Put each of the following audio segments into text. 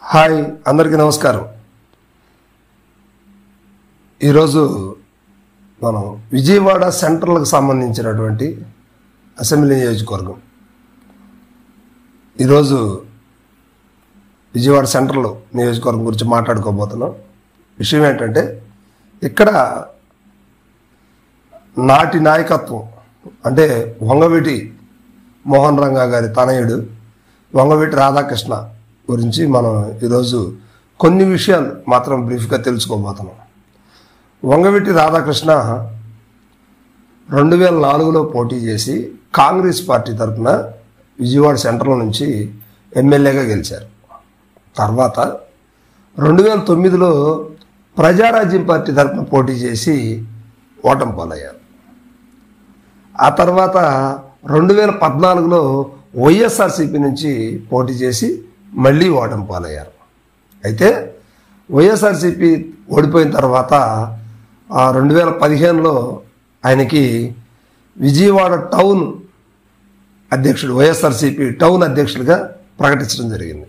Hi అందరికీ నమస్కారం. ఈరోజు మనం విజయవాడ సెంట్రల్కి సంబంధించినటువంటి అసెంబ్లీ నియోజకవర్గం ఈరోజు విజయవాడ సెంట్రల్ నియోజకవర్గం గురించి మాట్లాడుకోబోతున్నాం. విషయం ఏంటంటే ఇక్కడ నాటి నాయకత్వం అంటే వంగవీటి మోహన్ రంగా గారి తనయుడు వంగవీటి రాధాకృష్ణ గురించి మనం ఈరోజు కొన్ని విషయాలు మాత్రం బ్రీఫ్గా తెలుసుకోబోతున్నాం. వంగవీటి రాధాకృష్ణ 2004లో పోటీ చేసి కాంగ్రెస్ పార్టీ తరఫున విజయవాడ సెంట్రల్ నుంచి ఎమ్మెల్యేగా గెలిచారు. తర్వాత 2009లో ప్రజారాజ్యం పార్టీ తరఫున పోటీ చేసి ఓటమి పాలయ్యారు. ఆ తర్వాత 2014లో వైఎస్ఆర్సీపీ నుంచి పోటీ చేసి మళ్ళీ ఓటమి పాలయ్యారు. అయితే వైఎస్ఆర్సీపీ ఓడిపోయిన తర్వాత 2015లో ఆయనకి విజయవాడ టౌన్ అధ్యక్షుడు వైఎస్ఆర్సీపీ టౌన్ అధ్యక్షుడిగా ప్రకటించడం జరిగింది.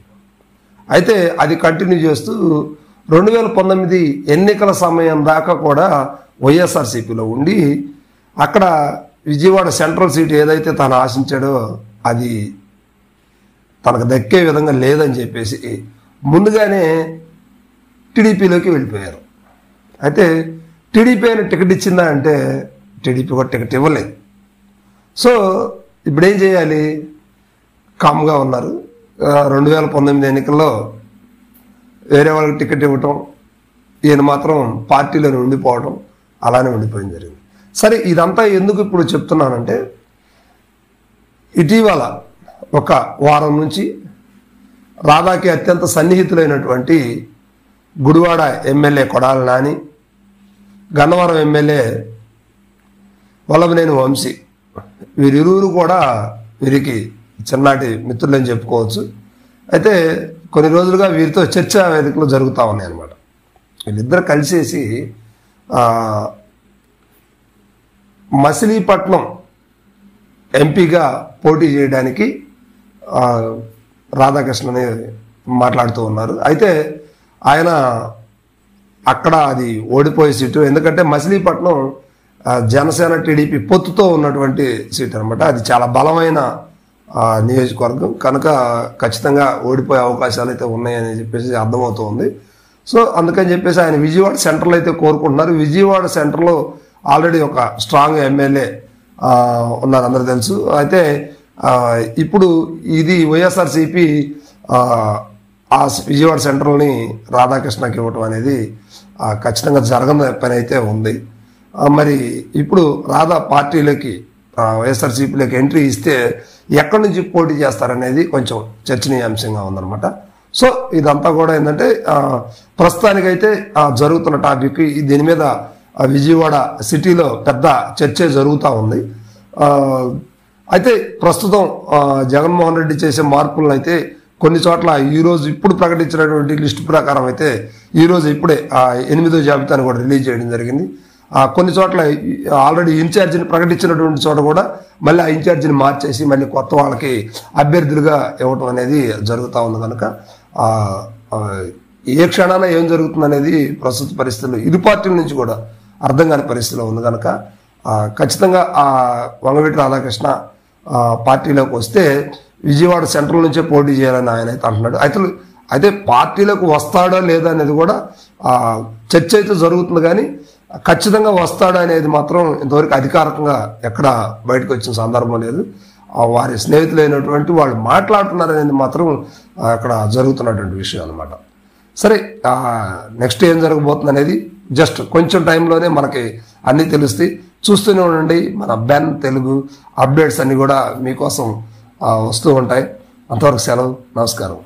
అయితే అది కంటిన్యూ చేస్తూ 2019 ఎన్నికల సమయం దాకా కూడా వైఎస్ఆర్సీపీలో ఉండి అక్కడ విజయవాడ సెంట్రల్ సీట్ ఏదైతే తను ఆశించాడో అది తనకు దక్కే విధంగా లేదని చెప్పేసి ముందుగానే టీడీపీలోకి వెళ్ళిపోయారు. అయితే టీడీపీ అయినా టికెట్ ఇచ్చిందా అంటే టీడీపీ కూడా టికెట్ ఇవ్వలేదు. సో ఇప్పుడేం చేయాలి? కామ్గా ఉన్నారు. 2019 ఎన్నికల్లో వేరే వాళ్ళకి టికెట్ ఇవ్వటం, ఈయన మాత్రం పార్టీలోనే ఉండిపోవడం అలానే ఉండిపోయింది జరిగింది. సరే, ఇదంతా ఎందుకు ఇప్పుడు చెప్తున్నానంటే ఇటీవల ఒక వారం నుంచి రాధాకి అత్యంత సన్నిహితులైనటువంటి గుడివాడ ఎమ్మెల్యే కొడాలి నాని, గన్నవరం ఎమ్మెల్యే వల్లభనేని వంశీ వీరిరువురు కూడా వీరికి చిన్ననాటి మిత్రులని చెప్పుకోవచ్చు. అయితే కొన్ని రోజులుగా వీరితో చర్చా వేదికలు జరుగుతూ ఉన్నాయి అన్నమాట. వీళ్ళిద్దరు కలిసేసి మచిలీపట్నం ఎంపీగా పోటీ చేయడానికి రాధాకృష్ణని మాట్లాడుతూ ఉన్నారు. అయితే ఆయన అక్కడ అది ఓడిపోయే సీటు, ఎందుకంటే మచిలీపట్నం జనసేన టీడీపీ పొత్తుతో ఉన్నటువంటి సీట్ అనమాట. అది చాలా బలమైన నియోజకవర్గం కనుక ఖచ్చితంగా ఓడిపోయే అవకాశాలు అయితే ఉన్నాయని చెప్పేసి అర్థమవుతుంది. సో అందుకని చెప్పేసి ఆయన విజయవాడ సెంట్రల్ అయితే కోరుకుంటున్నారు. విజయవాడ సెంట్రల్లో ఆల్రెడీ ఒక స్ట్రాంగ్ ఎమ్మెల్యే ఉన్నారు, అందరూ తెలుసు. అయితే ఇప్పుడు ఇది వైఎస్ఆర్సీపీ ఆ విజయవాడ సెంట్రల్ని రాధాకృష్ణకి ఇవ్వటం అనేది ఖచ్చితంగా జరగని పని అయితే ఉంది. మరి ఇప్పుడు రాధా పార్టీలోకి వైఎస్ఆర్సీపీలోకి ఎంట్రీ ఇస్తే ఎక్కడి నుంచి పోటీ చేస్తారనేది కొంచెం చర్చనీయాంశంగా ఉందన్నమాట. సో ఇదంతా కూడా ఏంటంటే ప్రస్తుతానికైతే జరుగుతున్న టాపిక్. దీని మీద విజయవాడ సిటీలో పెద్ద చర్చ జరుగుతూ ఉంది. అయితే ప్రస్తుతం జగన్మోహన్ రెడ్డి చేసే మార్పులను అయితే కొన్ని చోట్ల ఈరోజు ఇప్పుడు ప్రకటించినటువంటి లిస్టు ప్రకారం అయితే ఈరోజు ఇప్పుడే 8వ జాబితాను కూడా రిలీజ్ చేయడం జరిగింది. కొన్ని చోట్ల ఆల్రెడీ ఇన్ఛార్జిని ప్రకటించినటువంటి చోట కూడా మళ్ళీ ఆ ఇన్ఛార్జిని మార్చేసి మళ్ళీ కొత్త వాళ్ళకి అభ్యర్థులుగా ఇవ్వటం అనేది జరుగుతూ ఉంది. కనుక ఏ క్షణాన ఏం జరుగుతుంది అనేది ప్రస్తుత పరిస్థితుల్లో ఇరు పార్టీల నుంచి కూడా అర్థం కాని పరిస్థితిలో ఉంది. కనుక ఖచ్చితంగా వంగవీటి రాధాకృష్ణ పార్టీలోకి వస్తే విజయవాడ సెంట్రల్ నుంచే పోటీ చేయాలని ఆయన అయితే అంటున్నాడు. అయితే పార్టీలోకి వస్తాడా లేదా అనేది కూడా చర్చ అయితే జరుగుతుంది, కానీ ఖచ్చితంగా వస్తాడా అనేది మాత్రం ఇంతవరకు అధికారికంగా ఎక్కడ బయటకు వచ్చిన సందర్భం లేదు. వారి స్నేహితులైనటువంటి వాళ్ళు మాట్లాడుతున్నారు అనేది మాత్రం అక్కడ జరుగుతున్నటువంటి విషయం అనమాట. సరే, నెక్స్ట్ ఏం జరగబోతుంది అనేది జస్ట్ కొంచెం టైంలోనే మనకి అన్నీ తెలుస్తాయి. చూస్తూనే ఉండండి. మన బెన్ తెలుగు అప్డేట్స్ అన్నీ కూడా మీకోసం వస్తూ ఉంటాయి. అంతవరకు సెలవు. నమస్కారం.